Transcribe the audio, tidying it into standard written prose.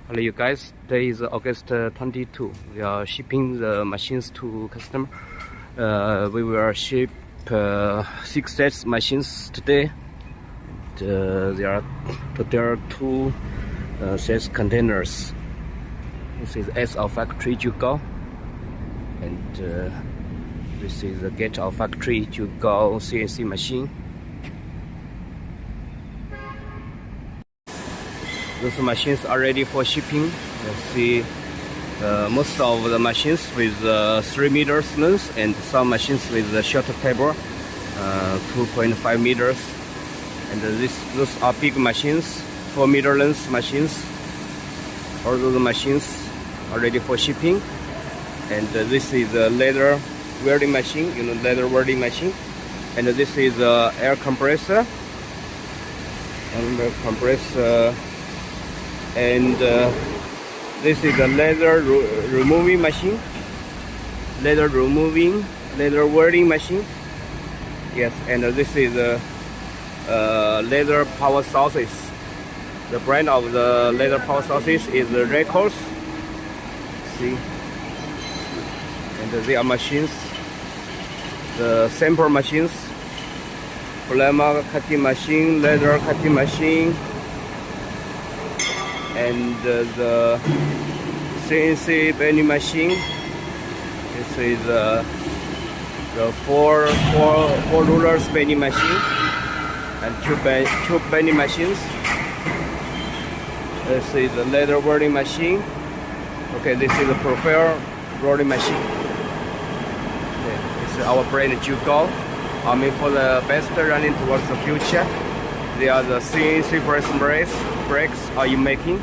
Hello you guys, today is August 22. We are shipping the machines to customer. We will ship 6 sets machines today. There are total 2 sets containers. This is S of factory to go, and this is the gate of factory to go CNC machine. Those machines are ready for shipping. You see most of the machines with 3 meters length, and some machines with a shorter table, 2.5 meters. And those are big machines, 4 meter length machines. All those machines are ready for shipping. And this is a leather welding machine, leather welding machine. And this is a air compressor. And the compressor. And this is a leather removing machine, leather welding machine. Yes, and this is a leather power sources. The brand of the leather power sources is the Records. See, and they are machines, the sample machines, plasma cutting machine, leather cutting machine. And the CNC bending machine. This is the four rulers bending machine and two bending machines. This is the leather welding machine. Okay, this is the profile rolling machine. Okay, this is our brand Jugo. I mean, for the best running towards the future. They are the CNC brakes are you making.